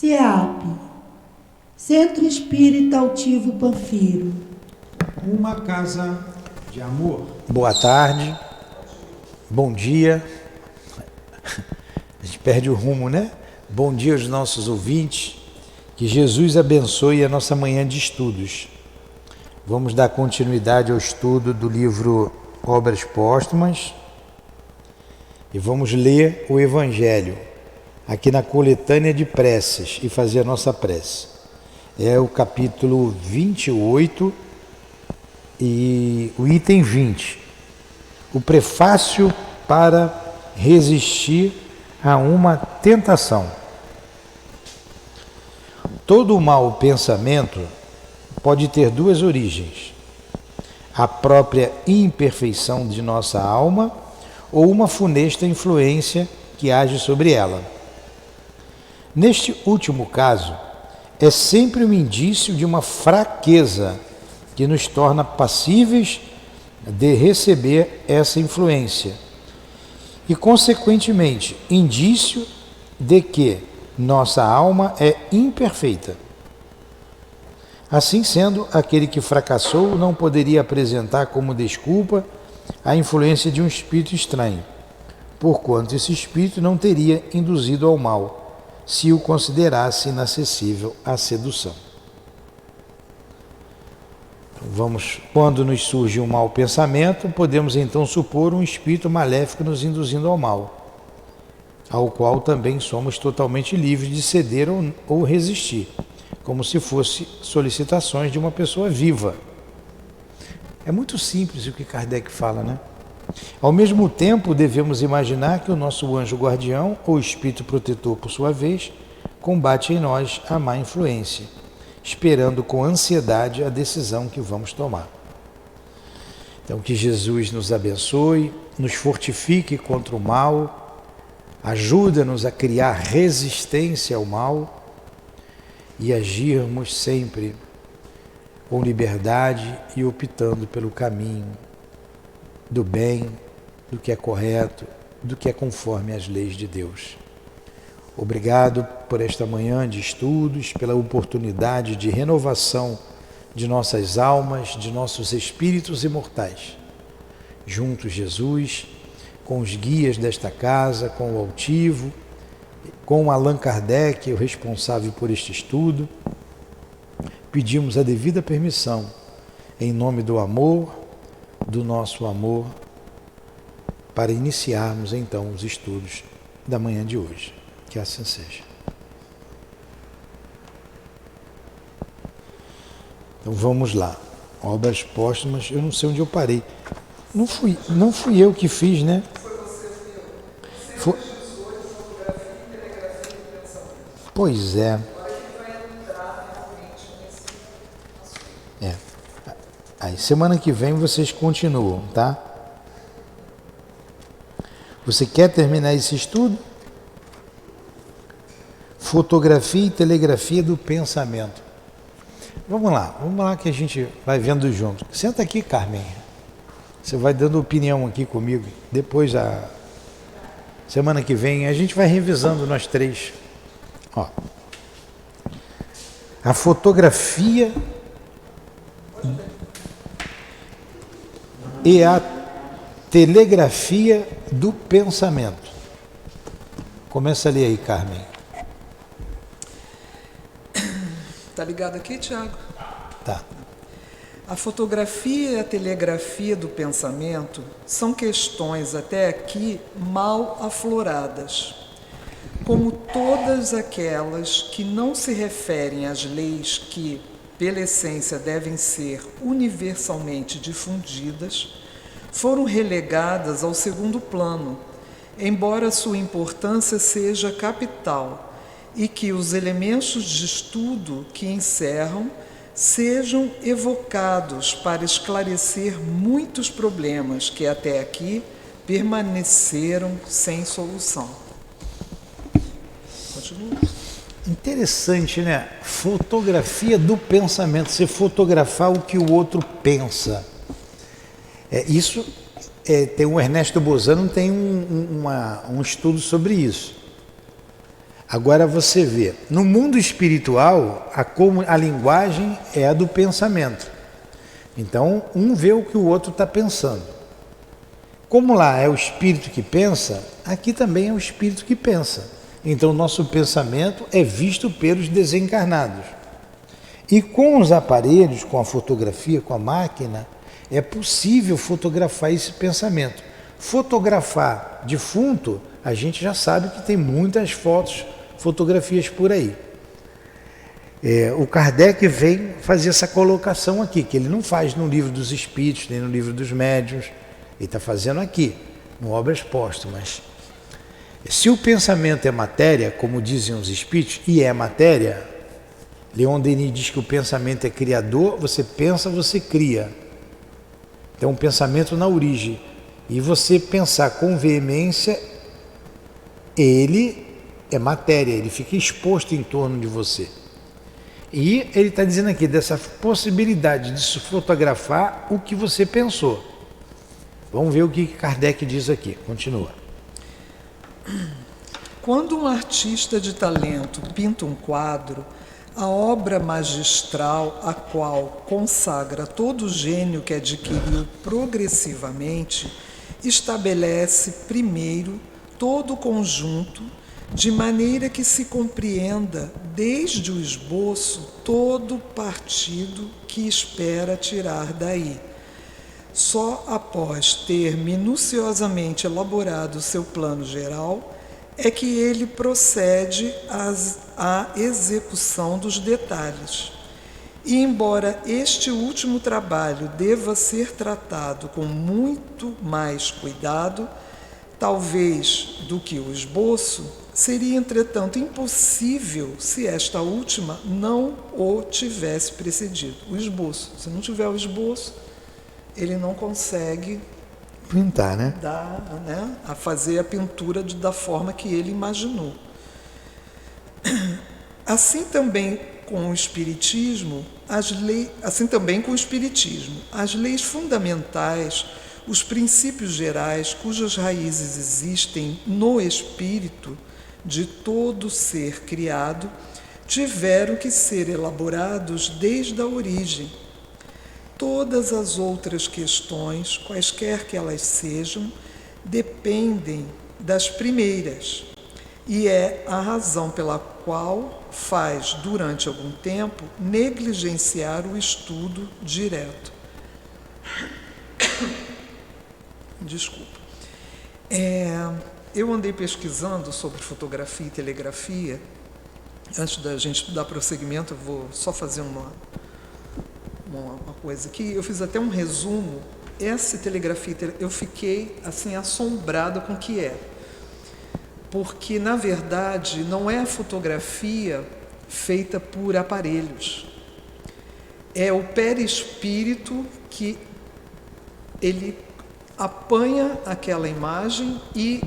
CEAP, Centro Espírita Altivo Panfiro. Uma casa de amor. Boa tarde, bom dia. A gente perde o rumo, né? Bom dia aos nossos ouvintes. Que Jesus abençoe a nossa manhã de estudos. Vamos dar continuidade ao estudo do livro Obras Póstumas e vamos ler o Evangelho aqui na coletânea de preces e fazer a nossa prece. É o capítulo 28 e o item 20. O prefácio para resistir a uma tentação. Todo mau pensamento pode ter duas origens: a própria imperfeição de nossa alma ou uma funesta influência que age sobre ela. Neste último caso, é sempre um indício de uma fraqueza que nos torna passíveis de receber essa influência e, consequentemente, indício de que nossa alma é imperfeita. Assim sendo, aquele que fracassou não poderia apresentar como desculpa a influência de um espírito estranho, porquanto esse espírito não teria induzido ao mal, se o considerasse inacessível à sedução. Quando nos surge um mau pensamento, podemos então supor um espírito maléfico nos induzindo ao mal, ao qual também somos totalmente livres de ceder ou resistir, como se fosse solicitações de uma pessoa viva. É muito simples o que Kardec fala, né? Ao mesmo tempo, devemos imaginar que o nosso anjo guardião, ou espírito protetor por sua vez, combate em nós a má influência, esperando com ansiedade a decisão que vamos tomar. Então, que Jesus nos abençoe, nos fortifique contra o mal, ajuda-nos a criar resistência ao mal e agirmos sempre com liberdade e optando pelo caminho do bem, do que é correto, do que é conforme às leis de Deus. Obrigado por esta manhã de estudos, pela oportunidade de renovação de nossas almas, de nossos espíritos imortais. Juntos, Jesus, com os guias desta casa, com o Altivo, com Allan Kardec, o responsável por este estudo, pedimos a devida permissão, em nome do amor, do nosso amor, para iniciarmos então os estudos da manhã de hoje. Que assim seja. Então vamos lá. Obras póstumas, eu não sei onde eu parei. Não fui eu que fiz, né? Foi. Pois é. Aí semana que vem vocês continuam, tá? Você quer terminar esse estudo? Fotografia e telegrafia do pensamento. Vamos lá que a gente vai vendo junto. Senta aqui, Carmen. Você vai dando opinião aqui comigo. Depois, semana que vem, a gente vai revisando nós três. Ó, a fotografia e a telegrafia do pensamento. Começa a ler aí, Carmen. Tá ligado aqui, Tiago? Tá. A fotografia e a telegrafia do pensamento são questões até aqui mal afloradas, como todas aquelas que não se referem às leis que, pela essência, devem ser universalmente difundidas, foram relegadas ao segundo plano, embora sua importância seja capital e que os elementos de estudo que encerram sejam evocados para esclarecer muitos problemas que até aqui permaneceram sem solução. Continua. Interessante, né? Fotografia do pensamento, você fotografar o que o outro pensa. Tem o Ernesto Bozano tem um estudo sobre isso. Agora você vê, no mundo espiritual, a linguagem é a do pensamento. Então, um vê o que o outro está pensando. Como lá é o espírito que pensa, aqui também é o espírito que pensa. Então, nosso pensamento é visto pelos desencarnados. E com os aparelhos, com a fotografia, com a máquina, é possível fotografar esse pensamento. Fotografar defunto, a gente já sabe que tem muitas fotografias por aí. O Kardec vem fazer essa colocação aqui, que ele não faz no Livro dos Espíritos, nem no Livro dos Médiuns, ele está fazendo aqui, no Obras Póstumas. Se o pensamento é matéria, como dizem os Espíritos, e é matéria, Leon Denis diz que o pensamento é criador, você pensa, você cria. Então, um pensamento na origem. E você pensar com veemência, ele é matéria, ele fica exposto em torno de você. E ele está dizendo aqui dessa possibilidade de se fotografar o que você pensou. Vamos ver o que Kardec diz aqui. Continua. Quando um artista de talento pinta um quadro, a obra magistral a qual consagra todo o gênio que adquiriu progressivamente, estabelece primeiro todo o conjunto, de maneira que se compreenda desde o esboço todo o partido que espera tirar daí. Só após ter minuciosamente elaborado o seu plano geral é que ele procede à execução dos detalhes. E embora este último trabalho deva ser tratado com muito mais cuidado, talvez, do que o esboço, seria, entretanto, impossível se esta última não o tivesse precedido. O esboço. Se não tiver o esboço, ele não consegue pintar, né? A fazer a pintura da forma que ele imaginou. Assim também com o Espiritismo, as leis fundamentais, os princípios gerais cujas raízes existem no espírito de todo ser criado, tiveram que ser elaborados desde a origem. Todas as outras questões, quaisquer que elas sejam, dependem das primeiras, e é a razão pela qual faz, durante algum tempo, negligenciar o estudo direto. Desculpa. Eu andei pesquisando sobre fotografia e telegrafia. Antes da gente dar prosseguimento, eu vou só fazer uma coisa aqui. Eu fiz até um resumo. Essa telegrafia, eu fiquei assim assombrada com o que é. Porque, na verdade, não é a fotografia feita por aparelhos. É o perispírito que ele apanha aquela imagem e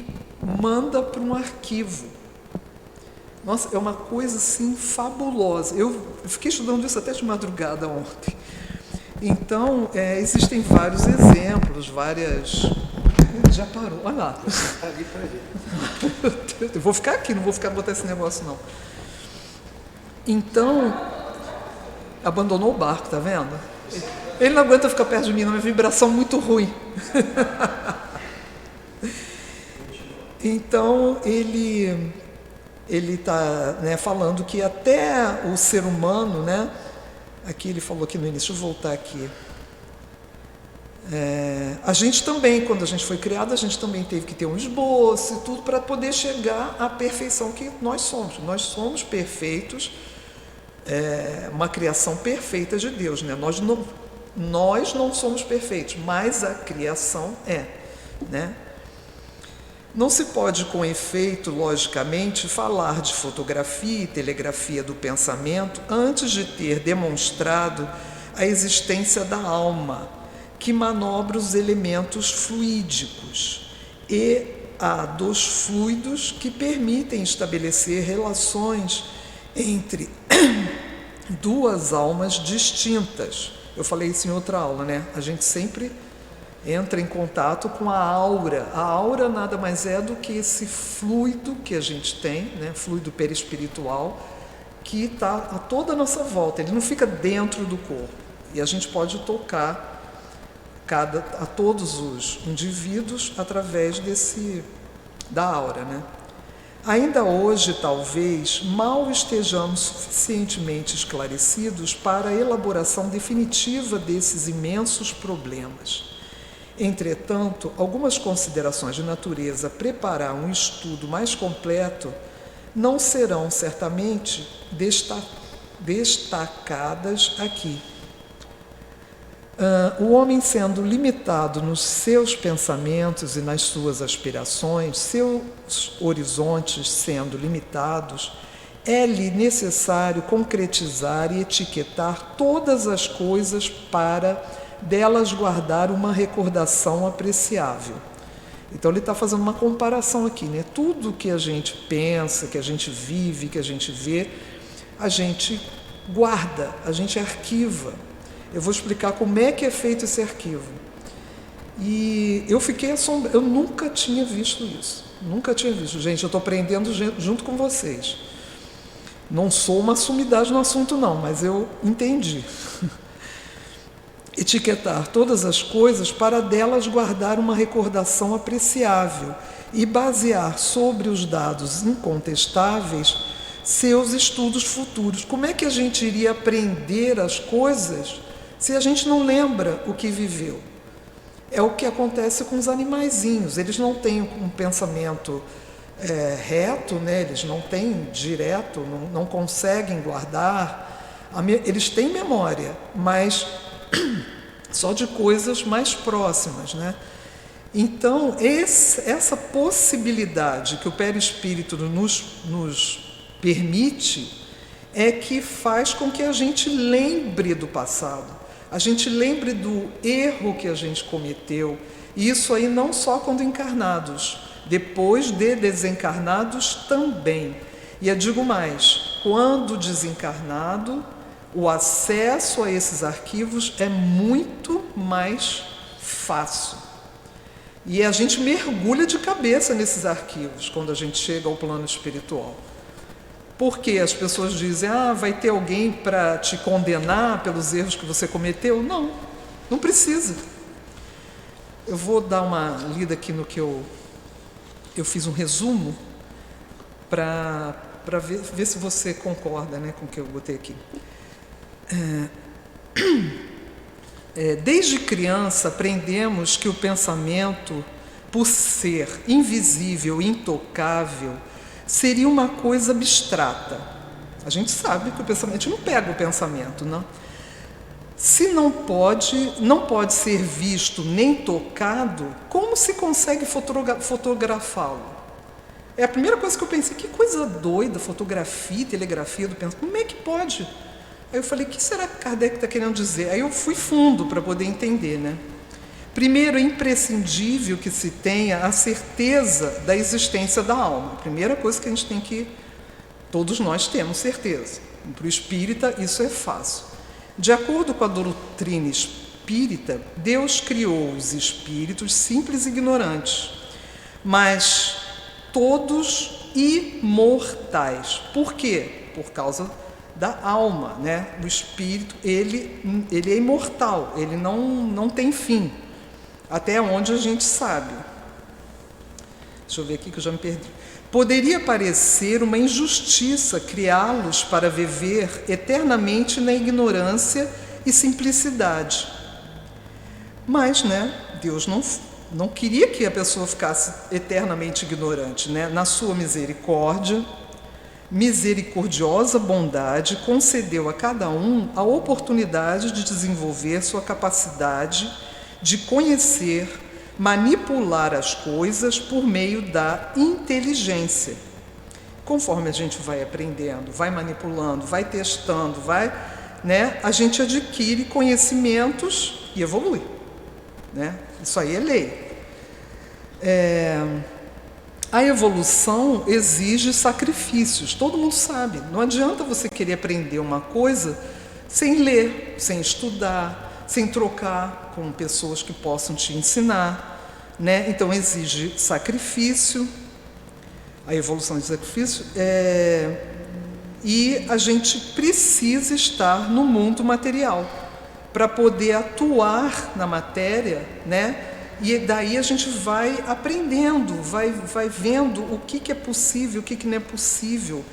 manda para um arquivo. Nossa, é uma coisa assim fabulosa. Eu fiquei estudando isso até de madrugada ontem. Então, existem vários exemplos, Já parou, olha lá. Está ali para ver. Eu vou ficar aqui, não vou ficar botando esse negócio, não. Então, abandonou o barco, tá vendo? Ele não aguenta ficar perto de mim, não, é uma vibração muito ruim. Então, ele está falando que até o ser humano, aqui ele falou aqui no início, deixa eu voltar aqui. A gente também, quando a gente foi criado, a gente também teve que ter um esboço e tudo para poder chegar à perfeição que nós somos. Nós somos perfeitos, uma criação perfeita de Deus, né? Nós não somos perfeitos, mas a criação é, né? Não se pode, com efeito, logicamente, falar de fotografia e telegrafia do pensamento antes de ter demonstrado a existência da alma, que manobra os elementos fluídicos, e a dos fluidos que permitem estabelecer relações entre duas almas distintas. Eu falei isso em outra aula, né? A gente sempre entra em contato com a aura. A aura nada mais é do que esse fluido que a gente tem, né? Fluido perispiritual, que está a toda a nossa volta. Ele não fica dentro do corpo. E a gente pode tocar a todos os indivíduos através da aura, né? Ainda hoje, talvez, mal estejamos suficientemente esclarecidos para a elaboração definitiva desses imensos problemas. Entretanto, algumas considerações de natureza a preparar um estudo mais completo não serão certamente destacadas aqui. O homem, sendo limitado nos seus pensamentos e nas suas aspirações, seus horizontes sendo limitados, é-lhe necessário concretizar e etiquetar todas as coisas para delas guardar uma recordação apreciável. Então ele está fazendo uma comparação aqui, né? Tudo que a gente pensa, que a gente vive, que a gente vê, a gente guarda, a gente arquiva. Eu vou explicar como é que é feito esse arquivo. E eu fiquei assombrada, eu nunca tinha visto isso. Nunca tinha visto. Gente, eu estou aprendendo junto com vocês. Não sou uma sumidade no assunto não, mas eu entendi. Etiquetar todas as coisas para delas guardar uma recordação apreciável e basear sobre os dados incontestáveis seus estudos futuros. Como é que a gente iria aprender as coisas se a gente não lembra o que viveu? É o que acontece com os animaizinhos. Eles não têm um pensamento reto, né? Eles não têm direto, não conseguem guardar. Eles têm memória, mas só de coisas mais próximas, né? Então, essa possibilidade que o perispírito nos permite é que faz com que a gente lembre do passado, a gente lembre do erro que a gente cometeu, e isso aí não só quando encarnados, depois de desencarnados também. E eu digo mais, quando desencarnado, o acesso a esses arquivos é muito mais fácil. E a gente mergulha de cabeça nesses arquivos quando a gente chega ao plano espiritual. Porque as pessoas dizem, vai ter alguém para te condenar pelos erros que você cometeu? Não, não precisa. Eu vou dar uma lida aqui no que eu fiz um resumo para ver se você concorda, né, com o que eu botei aqui. Desde criança aprendemos que o pensamento, por ser invisível, intocável, seria uma coisa abstrata. A gente sabe que o pensamento, a gente não pega o pensamento, não. Se não pode ser visto nem tocado, como se consegue fotografá-lo? É a primeira coisa que eu pensei, que coisa doida, fotografia, telegrafia do pensamento, como é que pode? Aí eu falei, o que será que Kardec está querendo dizer? Aí eu fui fundo para poder entender, né? Primeiro, é imprescindível que se tenha a certeza da existência da alma. Primeira coisa que a gente tem que... Todos nós temos certeza. Para o espírita, isso é fácil. De acordo com a doutrina espírita, Deus criou os espíritos simples e ignorantes, mas todos imortais. Por quê? Por causa da alma, né? O espírito, ele é imortal, ele não tem fim. Até onde a gente sabe. Deixa eu ver aqui que eu já me perdi. Poderia parecer uma injustiça criá-los para viver eternamente na ignorância e simplicidade. Mas, né, Deus não queria que a pessoa ficasse eternamente ignorante, né? Na sua misericordiosa bondade, concedeu a cada um a oportunidade de desenvolver sua capacidade de conhecer, manipular as coisas por meio da inteligência. Conforme a gente vai aprendendo, vai manipulando, vai testando, né, a gente adquire conhecimentos e evolui, né? Isso aí é lei. A evolução exige sacrifícios, todo mundo sabe. Não adianta você querer aprender uma coisa sem ler, sem estudar, sem trocar com pessoas que possam te ensinar, né? Então exige sacrifício, a evolução de sacrifício, e a gente precisa estar no mundo material para poder atuar na matéria, né? E daí a gente vai aprendendo, vai vendo o que é possível, o que não é possível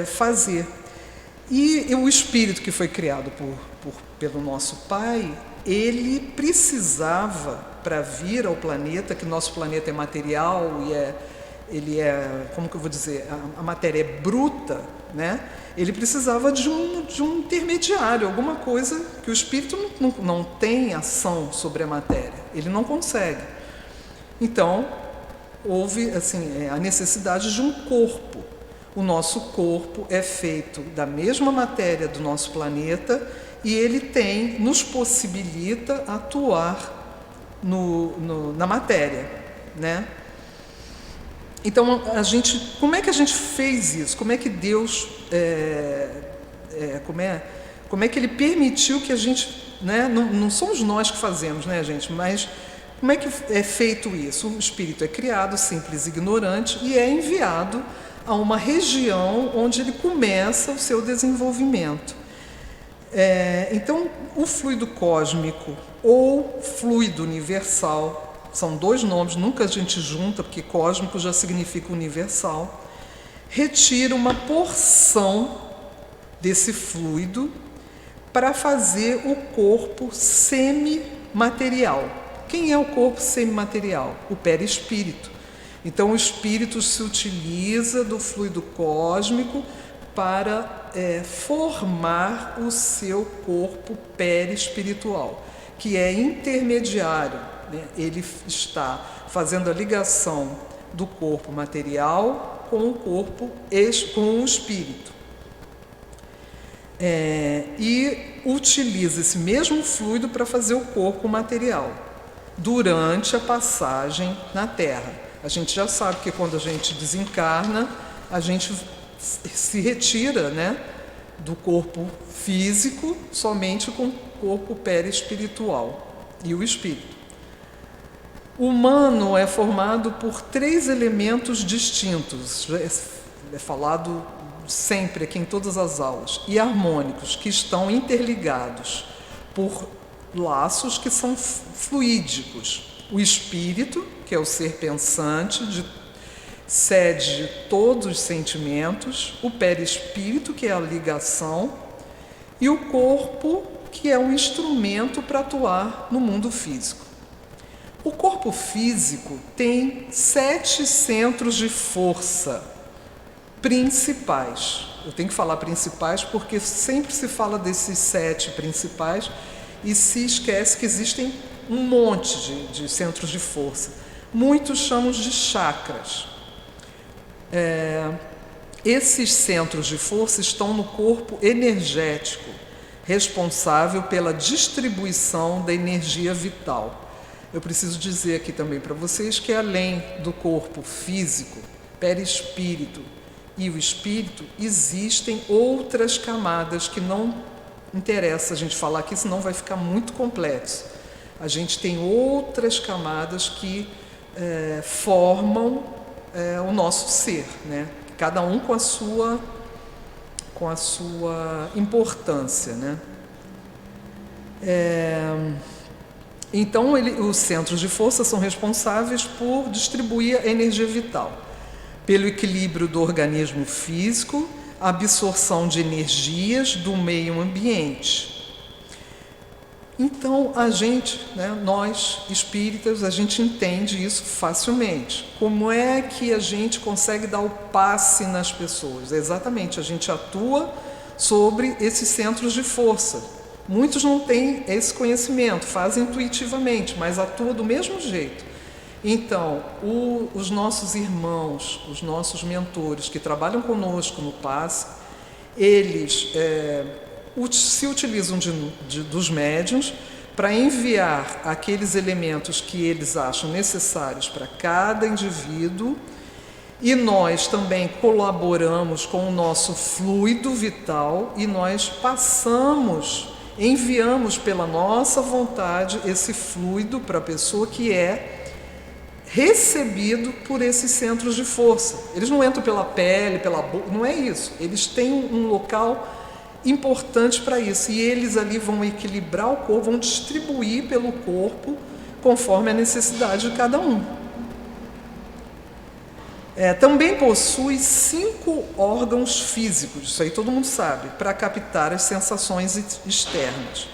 fazer. E o espírito que foi criado pelo nosso Pai, ele precisava, para vir ao planeta, que nosso planeta é material e ele é, como que eu vou dizer, a matéria é bruta, né? Ele precisava de um intermediário, alguma coisa que o espírito não tem ação sobre a matéria, ele não consegue. Então, houve assim, a necessidade de um corpo. O nosso corpo é feito da mesma matéria do nosso planeta e ele nos possibilita atuar na matéria, né? Então, como é que a gente fez isso? Como é que Deus, como é que Ele permitiu que a gente, né? Não somos nós que fazemos, né, gente? Mas como é que é feito isso? O espírito é criado, simples, ignorante, e é enviado a uma região onde ele começa o seu desenvolvimento. Então, o fluido cósmico ou fluido universal, são dois nomes, nunca a gente junta, porque cósmico já significa universal, retira uma porção desse fluido para fazer o corpo semimaterial. Quem é o corpo semimaterial? O perispírito. Então, o espírito se utiliza do fluido cósmico para formar o seu corpo perispiritual, que é intermediário, né? Ele está fazendo a ligação do corpo material com o corpo, com o espírito. E utiliza esse mesmo fluido para fazer o corpo material durante a passagem na Terra. A gente já sabe que quando a gente desencarna, a gente se retira, né, do corpo físico somente com o corpo perispiritual e o espírito. O humano é formado por 3 elementos distintos, é falado sempre aqui em todas as aulas, e harmônicos, que estão interligados por laços que são fluídicos. O espírito, que é o ser pensante, sede de todos os sentimentos, o perispírito, que é a ligação, e o corpo, que é um instrumento para atuar no mundo físico. O corpo físico tem 7 centros de força principais. Eu tenho que falar principais porque sempre se fala desses 7 principais e se esquece que existem um monte de centros de força. Muitos chamam de chakras. Esses centros de força estão no corpo energético, responsável pela distribuição da energia vital. Eu preciso dizer aqui também para vocês que além do corpo físico, perispírito e o espírito, existem outras camadas que não interessa a gente falar aqui, senão vai ficar muito complexo. A gente tem outras camadas que formam o nosso ser, né? Cada um com a sua importância, né? Então, os centros de força são responsáveis por distribuir a energia vital, pelo equilíbrio do organismo físico, a absorção de energias do meio ambiente. Então, a gente, né, nós espíritas, a gente entende isso facilmente. Como é que a gente consegue dar o passe nas pessoas? Exatamente, a gente atua sobre esses centros de força. Muitos não têm esse conhecimento, fazem intuitivamente, mas atuam do mesmo jeito. Então, os nossos irmãos, os nossos mentores que trabalham conosco no passe, eles se utilizam dos médiuns para enviar aqueles elementos que eles acham necessários para cada indivíduo, e nós também colaboramos com o nosso fluido vital e nós passamos enviamos pela nossa vontade esse fluido para a pessoa que é recebido por esses centros de força. Eles não entram pela pele, pela boca, não é isso. Eles têm um local importante para isso, e eles ali vão equilibrar o corpo, vão distribuir pelo corpo conforme a necessidade de cada um. Também possui 5 órgãos físicos, isso aí todo mundo sabe, para captar as sensações externas,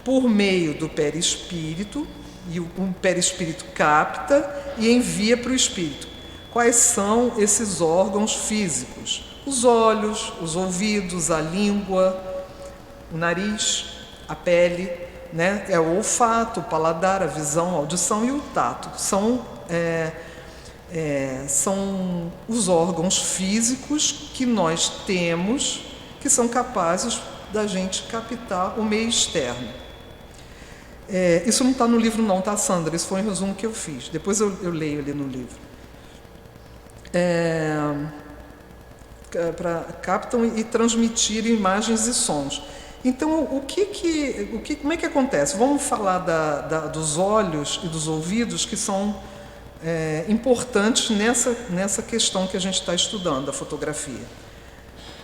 por meio do perispírito, e o perispírito capta e envia para o espírito. Quais são esses órgãos físicos? Os olhos, os ouvidos, a língua, o nariz, a pele, né? É o olfato, o paladar, a visão, a audição e o tato. São os órgãos físicos que nós temos, que são capazes da gente captar o meio externo. Isso não está no livro não, tá, Sandra? Isso foi um resumo que eu fiz. Depois eu leio ali no livro. Captam e transmitirem imagens e sons. Então, como é que acontece? Vamos falar dos olhos e dos ouvidos, que são importantes nessa questão que a gente está estudando, a fotografia.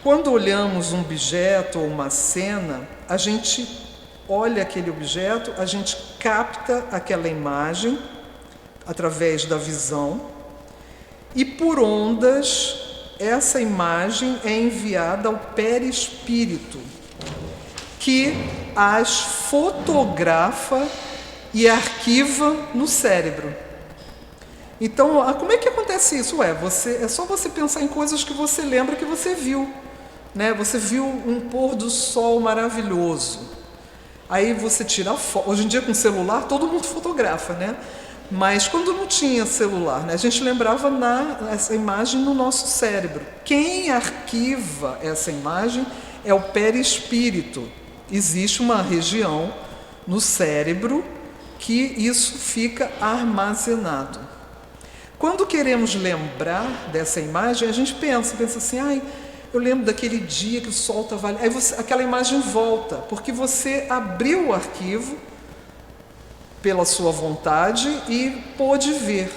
Quando olhamos um objeto ou uma cena, a gente olha aquele objeto, a gente capta aquela imagem através da visão, e por ondas essa imagem é enviada ao perispírito, que as fotografa e arquiva no cérebro. Então, como é que acontece isso? É só você pensar em coisas que você lembra que você viu, né? Você viu um pôr do sol maravilhoso. Aí você tira a foto. Hoje em dia, com celular, todo mundo fotografa, né? Mas quando não tinha celular, né, a gente lembrava essa imagem no nosso cérebro. Quem arquiva essa imagem é o perispírito. Existe uma região no cérebro que isso fica armazenado. Quando queremos lembrar dessa imagem, a gente pensa assim, eu lembro daquele dia que o sol estava ali. Aí aquela imagem volta, porque você abriu o arquivo pela sua vontade e pôde ver.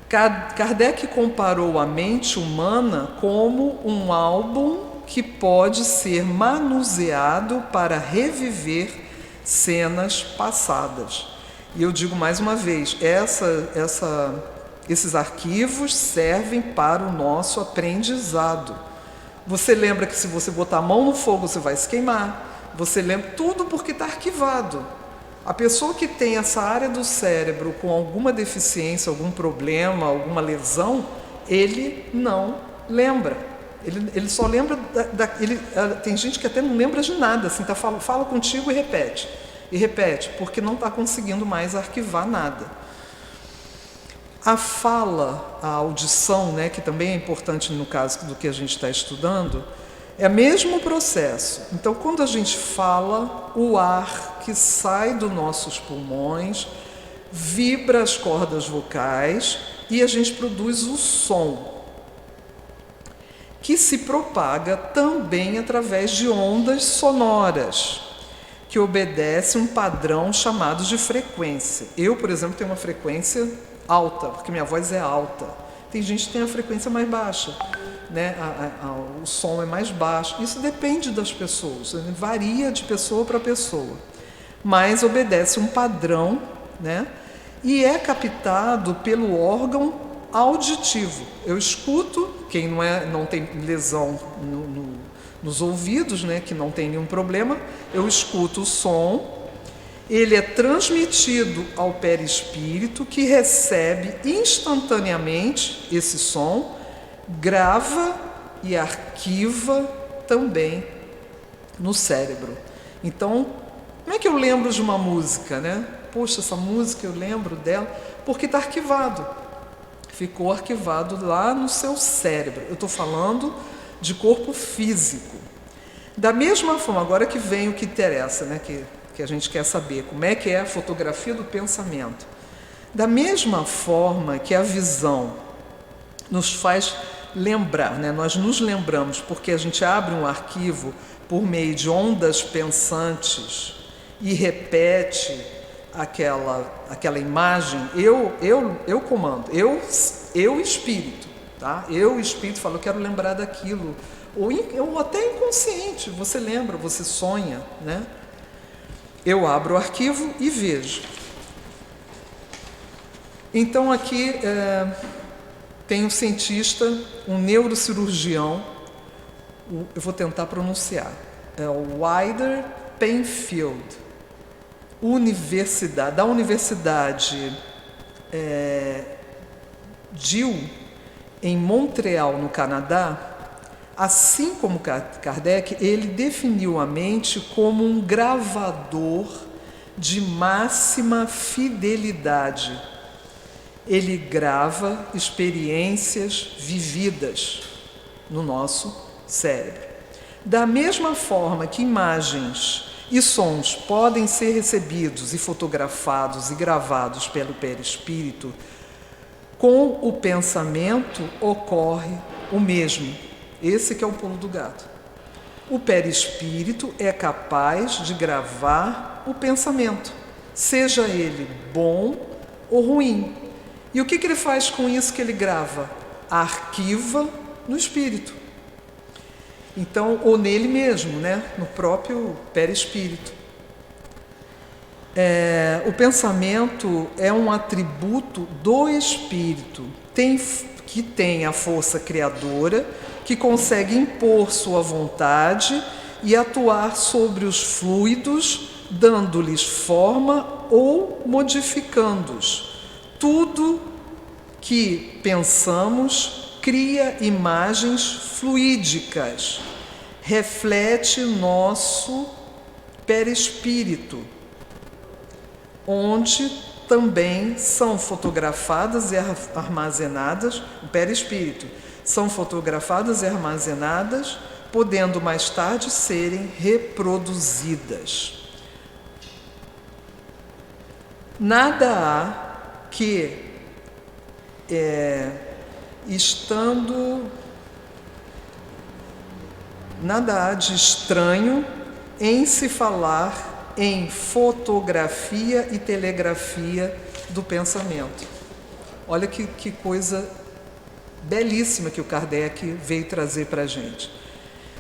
Kardec comparou a mente humana como um álbum que pode ser manuseado para reviver cenas passadas. E eu digo mais uma vez, esses arquivos servem para o nosso aprendizado. Você lembra que se você botar a mão no fogo, você vai se queimar. Você lembra tudo porque está arquivado. A pessoa que tem essa área do cérebro com alguma deficiência, algum problema, alguma lesão, ele não lembra. Ele só lembra tem gente que até não lembra de nada, assim, fala contigo e repete, porque não está conseguindo mais arquivar nada. A fala, a audição, né, que também é importante no caso do que a gente está estudando, é o mesmo processo. Então, quando a gente fala, o ar que sai dos nossos pulmões vibra as cordas vocais e a gente produz o som, que se propaga também através de ondas sonoras, que obedece um padrão chamado de frequência. Eu, por exemplo, tenho uma frequência alta, porque minha voz é alta. Tem gente que tem a frequência mais baixa, né? O som é mais baixo. Isso depende das pessoas, varia de pessoa para pessoa, mas obedece um padrão, né? E é captado pelo órgão auditivo. Eu escuto, quem não tem lesão nos ouvidos, né, que não tem nenhum problema, eu escuto o som, ele é transmitido ao perispírito, que recebe instantaneamente esse som, grava e arquiva também no cérebro. Então, como é que eu lembro de uma música, né? Poxa, essa música eu lembro dela, porque está arquivado. Ficou arquivado lá no seu cérebro. Eu estou falando de corpo físico. Da mesma forma, agora que vem o que interessa, né? Que a gente quer saber, como é que é a fotografia do pensamento. Da mesma forma que a visão nos faz lembrar, né? Nós nos lembramos porque a gente abre um arquivo por meio de ondas pensantes e repete aquela imagem. Eu comando, eu espírito, tá? Eu espírito falo, eu quero lembrar daquilo, ou até inconsciente, você lembra, você sonha, né? Eu abro o arquivo e vejo. Então aqui tem um cientista, um neurocirurgião, eu vou tentar pronunciar, é o Wilder Penfield, da Universidade Dill, em Montreal, no Canadá. Assim como Kardec, ele definiu a mente como um gravador de máxima fidelidade. Ele grava experiências vividas no nosso cérebro. Da mesma forma que imagens e sons podem ser recebidos e fotografados e gravados pelo perispírito, com o pensamento ocorre o mesmo. Esse que é o pulo do gato. O perispírito é capaz de gravar o pensamento, seja ele bom ou ruim. E o que ele faz com isso que ele grava? Arquiva no espírito. Então, ou nele mesmo, né? No próprio perispírito. O pensamento é um atributo do espírito, que tem a força criadora, que consegue impor sua vontade e atuar sobre os fluidos, dando-lhes forma ou modificando-os. Tudo que pensamos cria imagens fluídicas, reflete nosso perispírito, onde também são fotografadas e armazenadas, o perispírito, são fotografadas e armazenadas, podendo mais tarde serem reproduzidas. Nada há que, nada há de estranho em se falar em fotografia e telegrafia do pensamento. Olha que coisa belíssima que o Kardec veio trazer para a gente.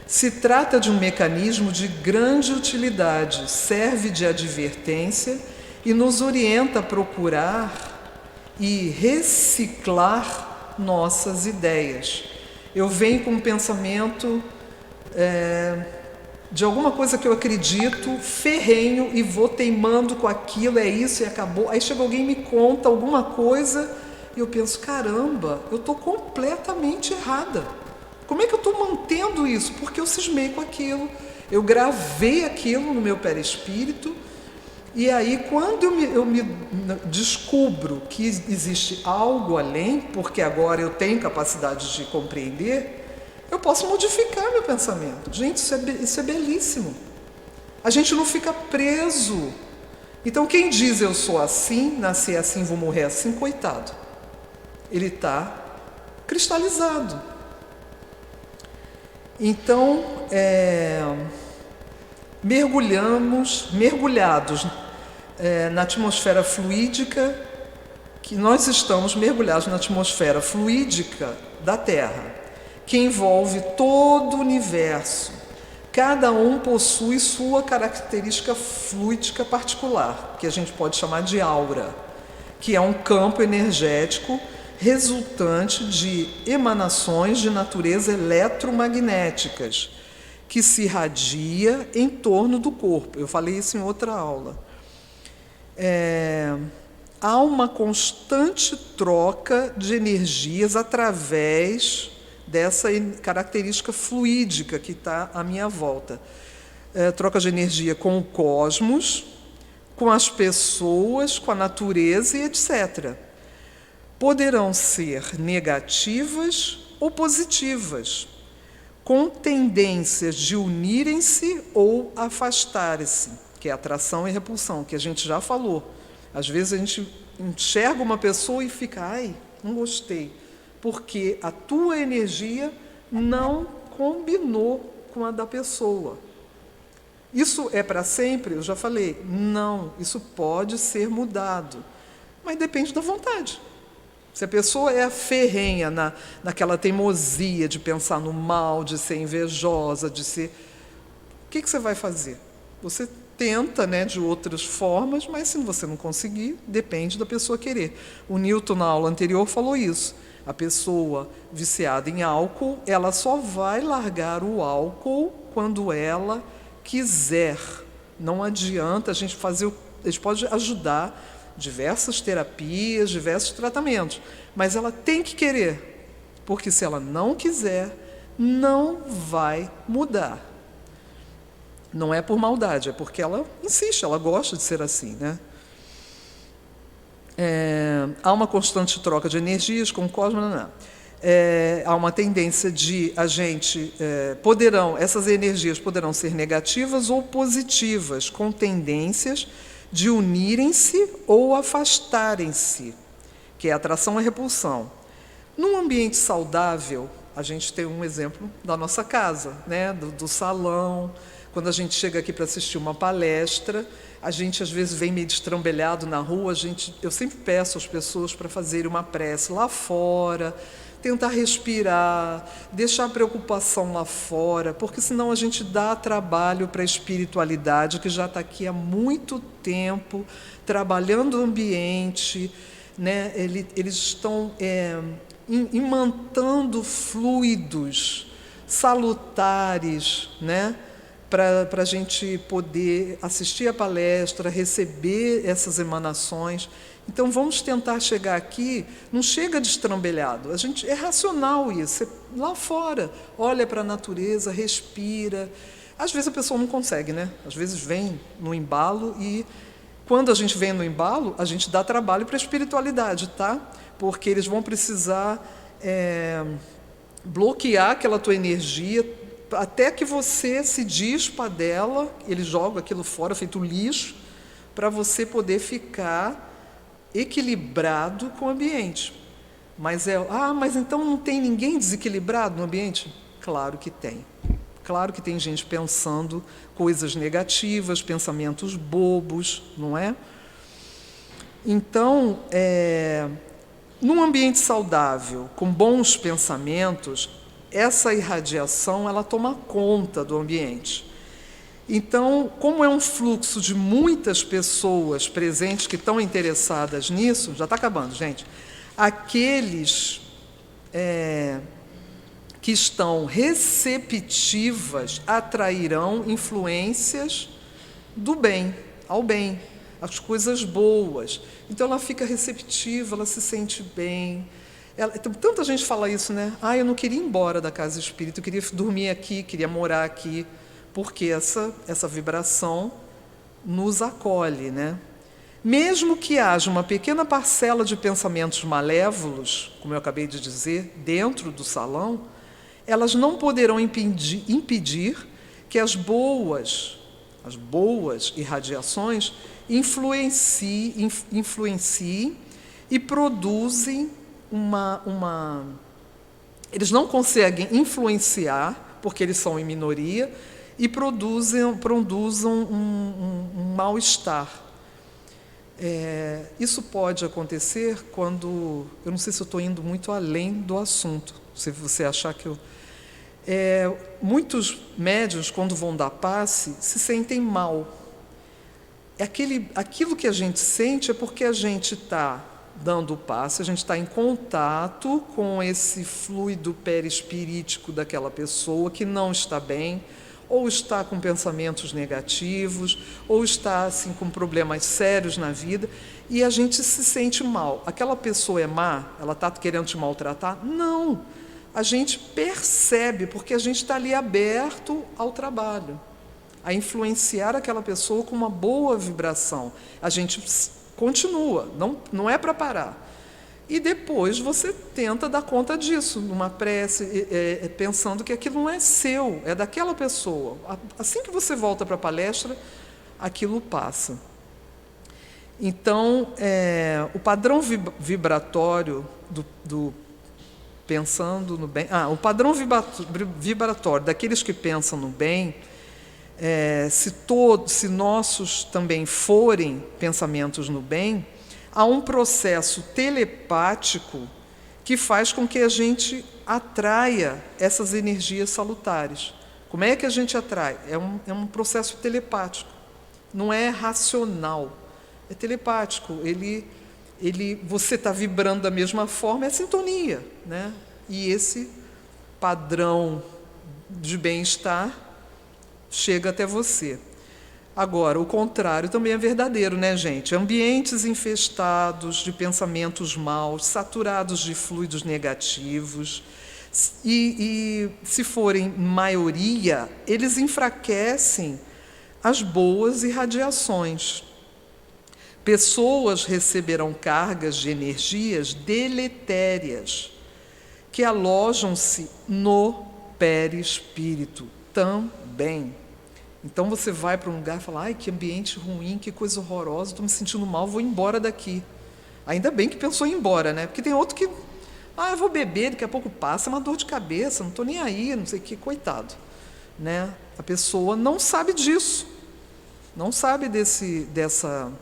Se trata de um mecanismo de grande utilidade, serve de advertência e nos orienta a procurar e reciclar nossas ideias. Eu venho com um pensamento de alguma coisa que eu acredito, ferrenho, e vou teimando com aquilo, é isso e acabou. Aí chega alguém e me conta alguma coisa e eu penso, caramba, eu estou completamente errada. Como é que eu estou mantendo isso? Porque eu cismei com aquilo, eu gravei aquilo no meu perispírito, e aí quando eu me descubro que existe algo além, porque agora eu tenho capacidade de compreender, eu posso modificar meu pensamento. Gente, isso é belíssimo. A gente não fica preso. Então quem diz eu sou assim, nasci assim, vou morrer assim, coitado. Ele está cristalizado. Então, mergulhados na atmosfera fluídica, que nós estamos mergulhados na atmosfera fluídica da Terra, que envolve todo o universo. Cada um possui sua característica fluídica particular, que a gente pode chamar de aura, que é um campo energético resultante de emanações de natureza eletromagnéticas, que se irradia em torno do corpo. Eu falei isso em outra aula. Há uma constante troca de energias através dessa característica fluídica que está à minha volta. Troca de energia com o cosmos, com as pessoas, com a natureza e etc. Poderão ser negativas ou positivas, com tendências de unirem-se ou afastarem-se, que é atração e repulsão, que a gente já falou. Às vezes a gente enxerga uma pessoa e fica, ai, não gostei. porque a tua energia não combinou com a da pessoa. Isso é para sempre? Eu já falei, não, isso pode ser mudado, mas depende da vontade. Se a pessoa é ferrenha naquela teimosia de pensar no mal, de ser invejosa, de ser... O que você vai fazer? Você tenta, né, de outras formas, mas se você não conseguir, depende da pessoa querer. O Newton, na aula anterior, falou isso. A pessoa viciada em álcool, ela só vai largar o álcool quando ela quiser. Não adianta a gente fazer... A gente pode ajudar diversas terapias, diversos tratamentos, mas ela tem que querer, porque se ela não quiser, não vai mudar. Não é por maldade, é porque ela insiste, ela gosta de ser assim, né? Há uma constante troca de energias com o cosmos, há uma tendência de a gente essas energias poderão ser negativas ou positivas, com tendências de unirem-se ou afastarem-se, que é atração e repulsão. Num ambiente saudável, a gente tem um exemplo da nossa casa, né? do salão. Quando a gente chega aqui para assistir uma palestra, a gente às vezes vem meio destrambelhado na rua, eu sempre peço às pessoas para fazerem uma prece lá fora, tentar respirar, deixar a preocupação lá fora, porque senão a gente dá trabalho para a espiritualidade, que já está aqui há muito tempo, trabalhando o ambiente, né? Eles estão imantando fluidos salutares, né? Para a gente poder assistir a palestra, receber essas emanações. Então, vamos tentar chegar aqui, não chega destrambelhado, é racional isso, você, lá fora, olha para a natureza, respira. Às vezes a pessoa não consegue, né? Às vezes vem no embalo e, quando a gente vem no embalo, a gente dá trabalho para a espiritualidade, tá? Porque eles vão precisar bloquear aquela tua energia, até que você se dispa dela, eles jogam aquilo fora, feito lixo, para você poder ficar equilibrado com o ambiente. Mas mas então não tem ninguém desequilibrado no ambiente? Claro que tem. Claro que tem gente pensando coisas negativas, pensamentos bobos, não é? Então, num ambiente saudável, com bons pensamentos, essa irradiação ela toma conta do ambiente. Então, como é um fluxo de muitas pessoas presentes que estão interessadas nisso, já está acabando, gente, aqueles que estão receptivas atrairão influências do bem, ao bem, as coisas boas. Então, ela fica receptiva, ela se sente bem. Tanta gente fala isso, né? Eu não queria ir embora da casa espírita, eu queria dormir aqui, queria morar aqui, porque essa vibração nos acolhe, né? Mesmo que haja uma pequena parcela de pensamentos malévolos, como eu acabei de dizer, dentro do salão, elas não poderão impedir que as boas irradiações influenciem e produzem eles não conseguem influenciar, porque eles são em minoria, e produzam um mal-estar. Isso pode acontecer quando... Eu não sei se eu estou indo muito além do assunto, se você achar que eu... muitos médiuns, quando vão dar passe, se sentem mal. Aquilo que a gente sente é porque a gente está dando o passe, a gente está em contato com esse fluido perispirítico daquela pessoa que não está bem, ou está com pensamentos negativos, ou está assim, com problemas sérios na vida, e a gente se sente mal. Aquela pessoa é má? Ela está querendo te maltratar? Não. A gente percebe, porque a gente está ali aberto ao trabalho, a influenciar aquela pessoa com uma boa vibração. A gente continua, não é para parar. E depois você tenta dar conta disso, numa prece, pensando que aquilo não é seu, é daquela pessoa. Assim que você volta para a palestra, aquilo passa. Então, o padrão vibratório pensando no bem. O padrão vibratório daqueles que pensam no bem, se nossos também forem pensamentos no bem, há um processo telepático que faz com que a gente atraia essas energias salutares. Como é que a gente atrai? É um processo telepático, não é racional, é telepático. Você está vibrando da mesma forma, é sintonia, né? E esse padrão de bem-estar chega até você. Agora, o contrário também é verdadeiro, né, gente? Ambientes infestados de pensamentos maus, saturados de fluidos negativos, e se forem maioria, eles enfraquecem as boas irradiações. Pessoas receberão cargas de energias deletérias que alojam-se no perispírito também. Então você vai para um lugar e fala: ai, que ambiente ruim, que coisa horrorosa, estou me sentindo mal, vou embora daqui. Ainda bem que pensou em ir embora, né? Porque tem outro que, eu vou beber, daqui a pouco passa, é uma dor de cabeça, não estou nem aí, não sei o que, coitado. Né? A pessoa não sabe disso, não sabe dessa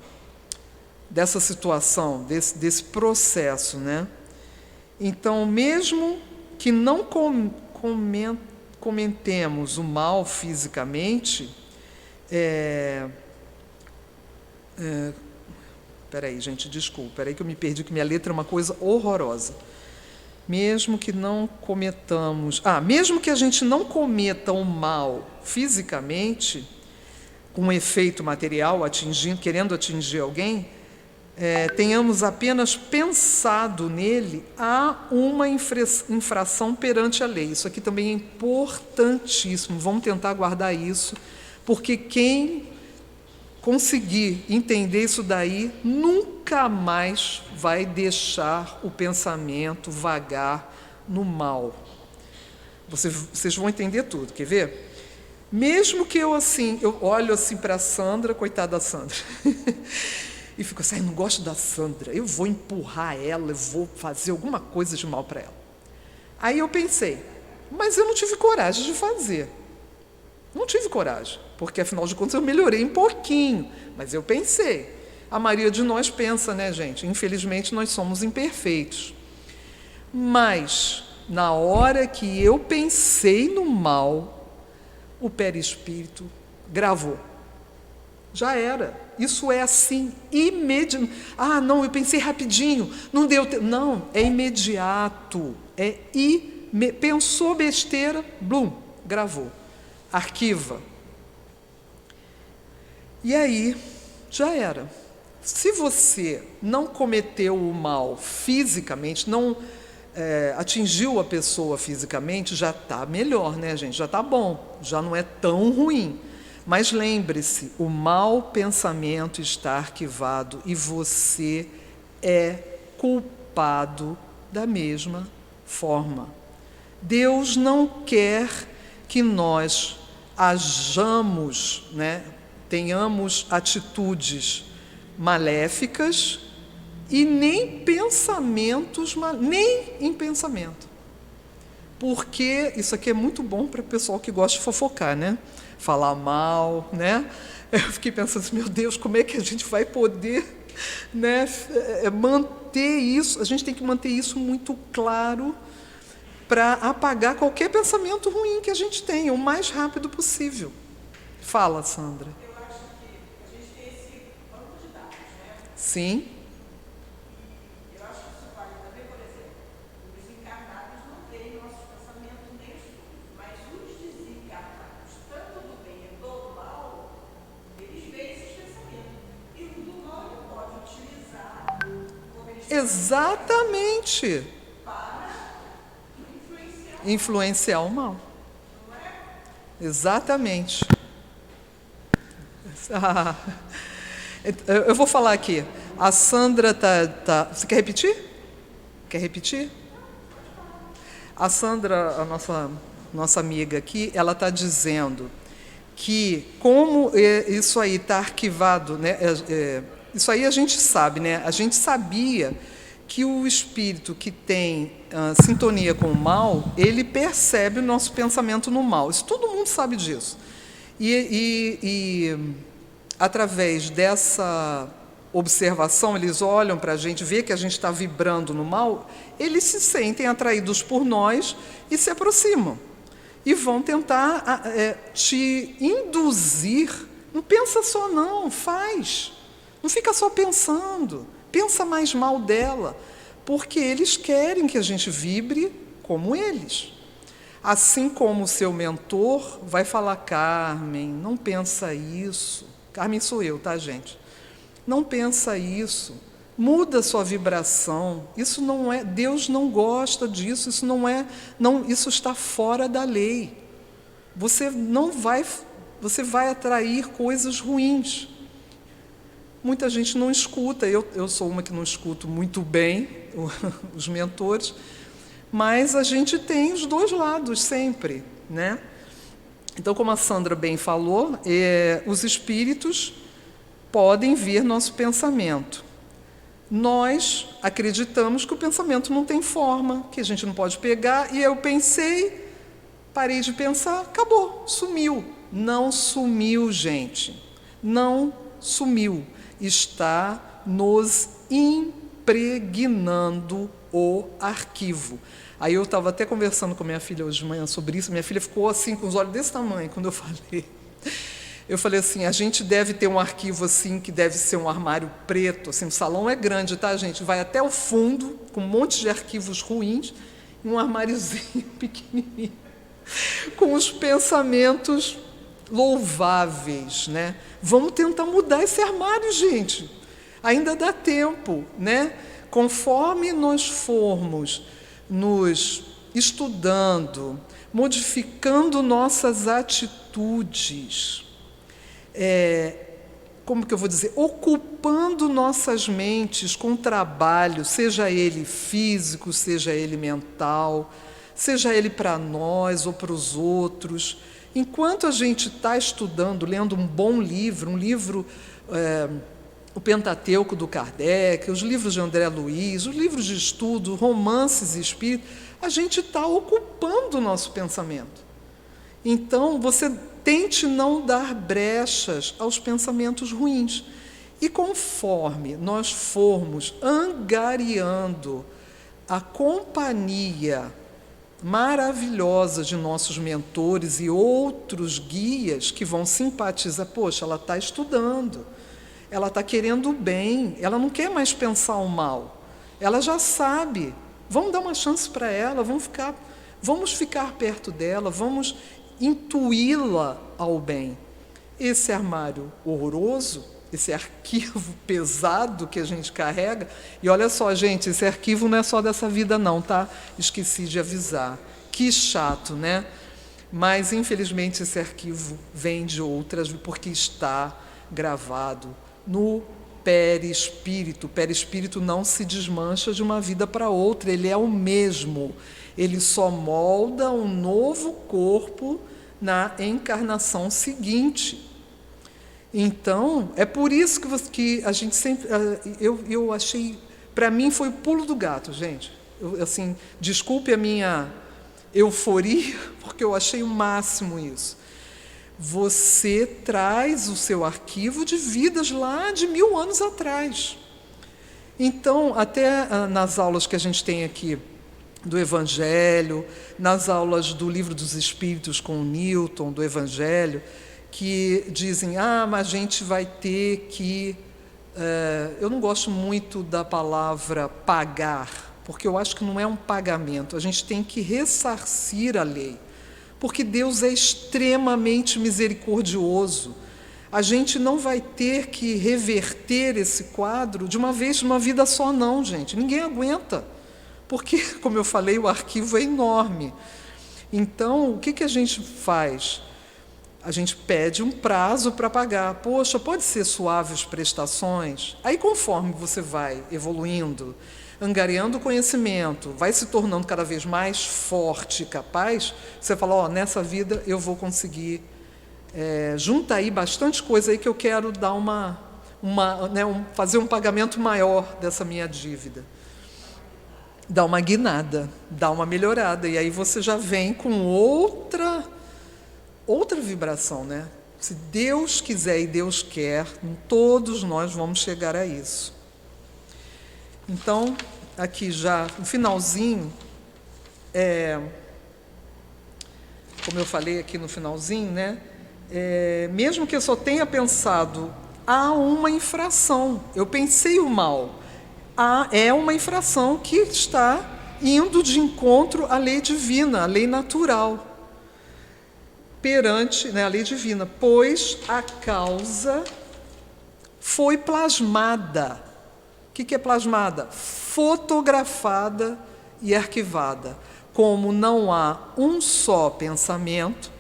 situação, desse processo, né? Então, mesmo que não cometemos o mal fisicamente, peraí, gente, desculpa, peraí que eu me perdi, que minha letra é uma coisa horrorosa. Mesmo que não cometamos... mesmo que a gente não cometa o mal fisicamente, com um efeito material, querendo atingir alguém, tenhamos apenas pensado nele, há uma infração perante a lei. Isso aqui também é importantíssimo, vamos tentar guardar isso, porque quem conseguir entender isso daí, nunca mais vai deixar o pensamento vagar no mal. Vocês vão entender tudo, quer ver? Mesmo que eu olho assim para a Sandra, coitada da Sandra, e fico assim: não gosto da Sandra, eu vou empurrar ela, eu vou fazer alguma coisa de mal para ela. Aí eu pensei, mas eu não tive coragem de fazer. Não tive coragem, porque afinal de contas eu melhorei um pouquinho, mas eu pensei. A maioria de nós pensa, né, gente? Infelizmente nós somos imperfeitos. Mas, na hora que eu pensei no mal, o perispírito gravou. Já era. Isso é assim, imediato. Não, eu pensei rapidinho, não deu tempo. Não, é imediato. Pensou besteira, blum, gravou. Arquiva. E aí, já era. Se você não cometeu o mal fisicamente, não atingiu a pessoa fisicamente, já está melhor, né, gente? Já está bom, já não é tão ruim. Mas lembre-se, o mau pensamento está arquivado e você é culpado da mesma forma. Deus não quer que nós hajamos, né, tenhamos atitudes maléficas e nem pensamentos, nem em pensamento. Porque isso aqui é muito bom para o pessoal que gosta de fofocar, né? Falar mal, né? Eu fiquei pensando assim, meu Deus, como é que a gente vai poder, né, manter isso? A gente tem que manter isso muito claro para apagar qualquer pensamento ruim que a gente tenha, o mais rápido possível. Fala, Sandra. Eu acho que a gente tem esse banco de dados, né? Sim. E eu acho que isso vale também, por exemplo, os encarnados não veem nossos pensamentos nem os futuros, mas os desencarnados, tanto do bem e do mal, eles veem esses pensamentos. E o do mal ele pode utilizar como eles Exatamente. Influenciar o mal. Exatamente. Eu vou falar aqui. A Sandra tá. Você quer repetir? Quer repetir? A Sandra, a nossa amiga aqui, ela está dizendo que como isso aí está arquivado, né? Isso aí a gente sabe, né? A gente sabia que o espírito que tem sintonia com o mal, ele percebe o nosso pensamento no mal. Isso todo mundo sabe disso. E através dessa observação, eles olham para a gente, vê que a gente está vibrando no mal, eles se sentem atraídos por nós e se aproximam. E vão tentar te induzir. Não pensa só não, faz. Não fica só pensando. Pensa mais mal dela. Porque eles querem que a gente vibre como eles. Assim como o seu mentor vai falar, Carmen, não pensa isso. Carmen sou eu, tá, gente? Não pensa isso. Muda sua vibração. Isso não é, Deus não gosta disso, isso não é, não, isso está fora da lei. Você vai atrair coisas ruins. Muita gente não escuta, eu sou uma que não escuto muito bem os mentores, mas a gente tem os dois lados sempre, né? Então, como a Sandra bem falou, os espíritos podem ver nosso pensamento. Nós acreditamos que o pensamento não tem forma, que a gente não pode pegar, e eu pensei, parei de pensar, acabou, sumiu. Não sumiu, gente. Não sumiu. Está nos impregnando o arquivo. Aí eu estava até conversando com minha filha hoje de manhã sobre isso, minha filha ficou assim, com os olhos desse tamanho, quando eu falei. Eu falei assim, a gente deve ter um arquivo assim, que deve ser um armário preto, assim, o salão é grande, tá, gente? Vai até o fundo, com um monte de arquivos ruins, e um armáriozinho pequenininho, com os pensamentos louváveis, né? Vamos tentar mudar esse armário, gente. Ainda dá tempo, né? Conforme nós formos nos estudando, modificando nossas atitudes, como que eu vou dizer? Ocupando nossas mentes com trabalho, seja ele físico, seja ele mental, seja ele para nós ou para os outros. Enquanto a gente está estudando, lendo um bom livro, o Pentateuco do Kardec, os livros de André Luiz, os livros de estudo, romances espíritas, a gente está ocupando o nosso pensamento. Então, você tente não dar brechas aos pensamentos ruins. E conforme nós formos angariando a companhia maravilhosa de nossos mentores e outros guias que vão simpatizar, poxa, ela está estudando, ela está querendo o bem, ela não quer mais pensar o mal, ela já sabe, vamos dar uma chance para ela, vamos ficar perto dela, vamos intuí-la ao bem. Esse armário horroroso, esse arquivo pesado que a gente carrega, e olha só, gente, esse arquivo não é só dessa vida não, tá? Esqueci de avisar. Que chato, né? Mas, infelizmente, esse arquivo vem de outras, porque está gravado no perispírito. O perispírito não se desmancha de uma vida para outra, ele é o mesmo. Ele só molda um novo corpo na encarnação seguinte. Então, é por isso que a gente sempre... Eu achei... Para mim, foi o pulo do gato, gente. Assim, desculpe a minha euforia, porque eu achei o máximo isso. Você traz o seu arquivo de vidas lá de 1000 anos atrás. Então, até nas aulas que a gente tem aqui do Evangelho, nas aulas do Livro dos Espíritos com o Newton, do Evangelho, que dizem, mas a gente vai ter que... eu não gosto muito da palavra pagar, porque eu acho que não é um pagamento, a gente tem que ressarcir a lei, porque Deus é extremamente misericordioso. A gente não vai ter que reverter esse quadro de uma vez, de uma vida só não, gente. Ninguém aguenta, porque, como eu falei, o arquivo é enorme. Então, o que a gente faz? A gente pede um prazo para pagar. Poxa, pode ser suaves prestações? Aí, conforme você vai evoluindo, angariando conhecimento, vai se tornando cada vez mais forte e capaz, você fala, nessa vida eu vou conseguir juntar aí bastante coisa aí que eu quero dar fazer um pagamento maior dessa minha dívida. dá uma guinada, dá uma melhorada, e aí você já vem com outra vibração, né? Se Deus quiser e Deus quer, todos nós vamos chegar a isso. Então, aqui já no finalzinho, como eu falei aqui no finalzinho, né? Mesmo que eu só tenha pensado, há uma infração, eu pensei o mal, é uma infração que está indo de encontro à lei divina, à lei natural, perante, né, a lei divina, pois a causa foi plasmada. O que é plasmada? Fotografada e arquivada. Como não há um só pensamento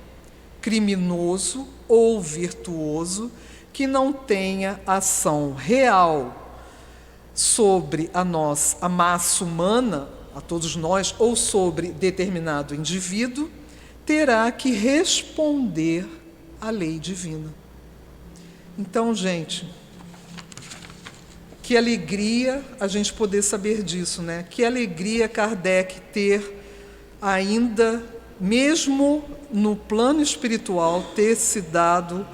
criminoso ou virtuoso que não tenha ação real sobre a massa humana, a todos nós, ou sobre determinado indivíduo, terá que responder à lei divina. Então, gente, que alegria a gente poder saber disso, né? Que alegria Kardec ter ainda, mesmo no plano espiritual, ter se dado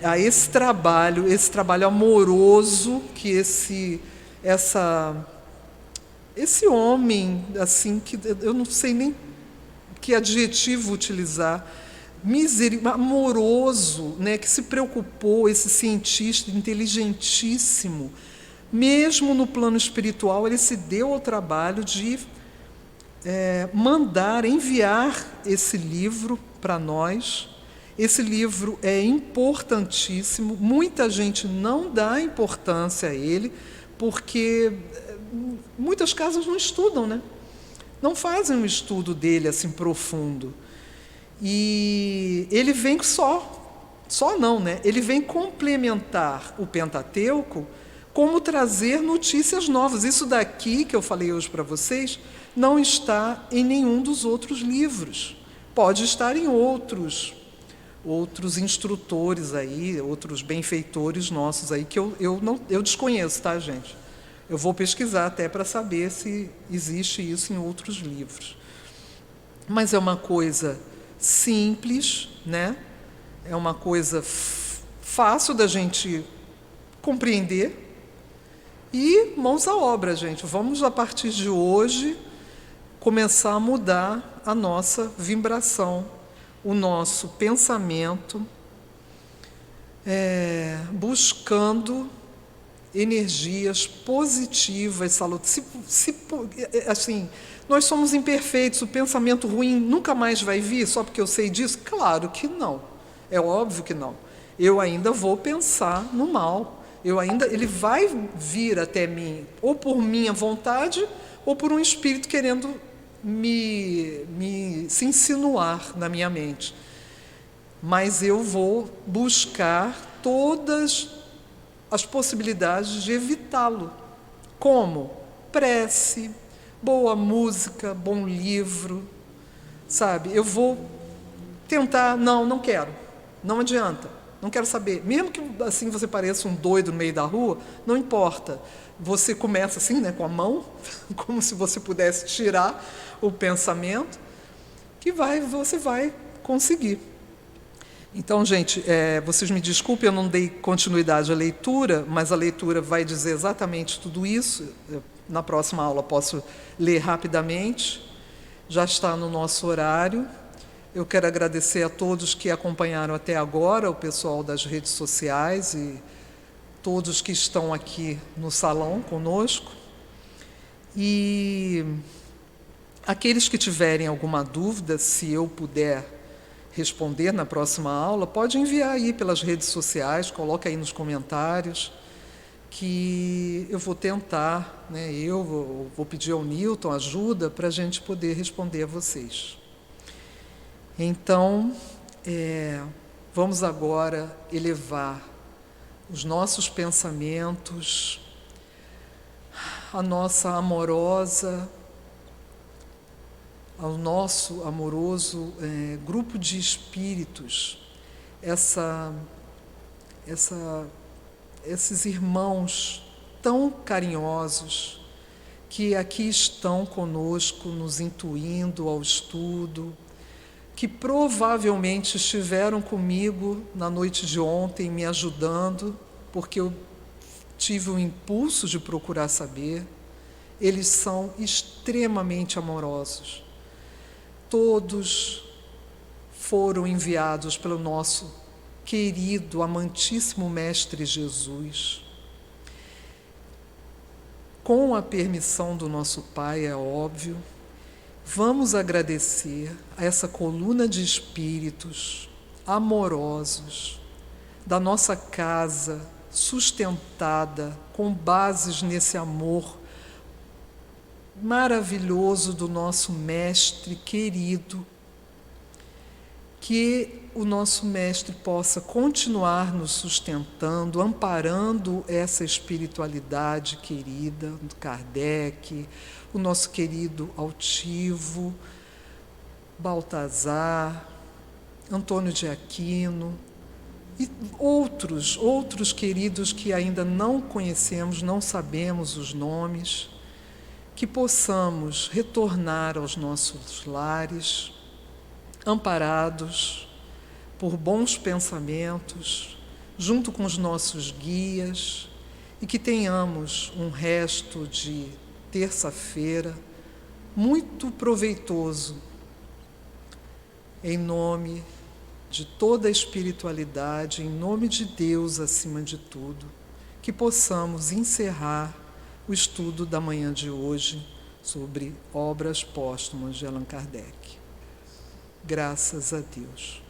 a esse trabalho amoroso que esse homem, assim, que eu não sei nem que adjetivo utilizar, amoroso, né, que se preocupou, esse cientista inteligentíssimo, mesmo no plano espiritual, ele se deu ao trabalho de enviar esse livro para nós. Esse livro é importantíssimo, muita gente não dá importância a ele, porque muitas casas não estudam, né? Não fazem um estudo dele assim profundo. E ele vem só não, né? Ele vem complementar o Pentateuco, como trazer notícias novas. Isso daqui que eu falei hoje para vocês não está em nenhum dos outros livros. Pode estar em outros instrutores aí, outros benfeitores nossos aí, que eu desconheço, tá, gente? Eu vou pesquisar até para saber se existe isso em outros livros. Mas é uma coisa simples, né? É uma coisa fácil da gente compreender. E mãos à obra, gente. Vamos, a partir de hoje, começar a mudar a nossa vibração, o nosso pensamento, buscando energias positivas, saludares. Assim, nós somos imperfeitos, o pensamento ruim nunca mais vai vir só porque eu sei disso? Claro que não, é óbvio que não. Eu ainda vou pensar no mal, ele vai vir até mim, ou por minha vontade, ou por um espírito querendo se insinuar na minha mente. Mas eu vou buscar todas as possibilidades de evitá-lo. Como? Prece, boa música, bom livro, sabe? Eu vou tentar, não quero, não adianta, não quero saber. Mesmo que assim você pareça um doido no meio da rua, não importa. Você começa assim, né, com a mão, como se você pudesse tirar o pensamento, que você vai conseguir. Então, gente, vocês me desculpem, eu não dei continuidade à leitura, mas a leitura vai dizer exatamente tudo isso. Na próxima aula posso ler rapidamente, já está no nosso horário. Eu quero agradecer a todos que acompanharam até agora, o pessoal das redes sociais e todos que estão aqui no salão conosco. E aqueles que tiverem alguma dúvida, se eu puder responder na próxima aula, pode enviar aí pelas redes sociais, coloca aí nos comentários, que eu vou tentar, né, eu vou pedir ao Newton ajuda para a gente poder responder a vocês. Então, vamos agora elevar os nossos pensamentos, a nossa amorosa, ao nosso amoroso grupo de espíritos, esses irmãos tão carinhosos que aqui estão conosco, nos intuindo ao estudo, que provavelmente estiveram comigo na noite de ontem, me ajudando, porque eu tive o impulso de procurar saber. Eles são extremamente amorosos. Todos foram enviados pelo nosso querido, amantíssimo Mestre Jesus. Com a permissão do nosso Pai, é óbvio, vamos agradecer a essa coluna de espíritos amorosos da nossa casa, sustentada com bases nesse amor maravilhoso do nosso Mestre querido. Que o nosso Mestre possa continuar nos sustentando, amparando essa espiritualidade querida do Kardec, o nosso querido Altivo, Baltazar, Antônio de Aquino e outros queridos que ainda não conhecemos, não sabemos os nomes, que possamos retornar aos nossos lares, amparados por bons pensamentos, junto com os nossos guias, e que tenhamos um resto de terça-feira muito proveitoso, em nome de toda a espiritualidade, em nome de Deus acima de tudo, que possamos encerrar o estudo da manhã de hoje sobre obras póstumas de Allan Kardec. Graças a Deus.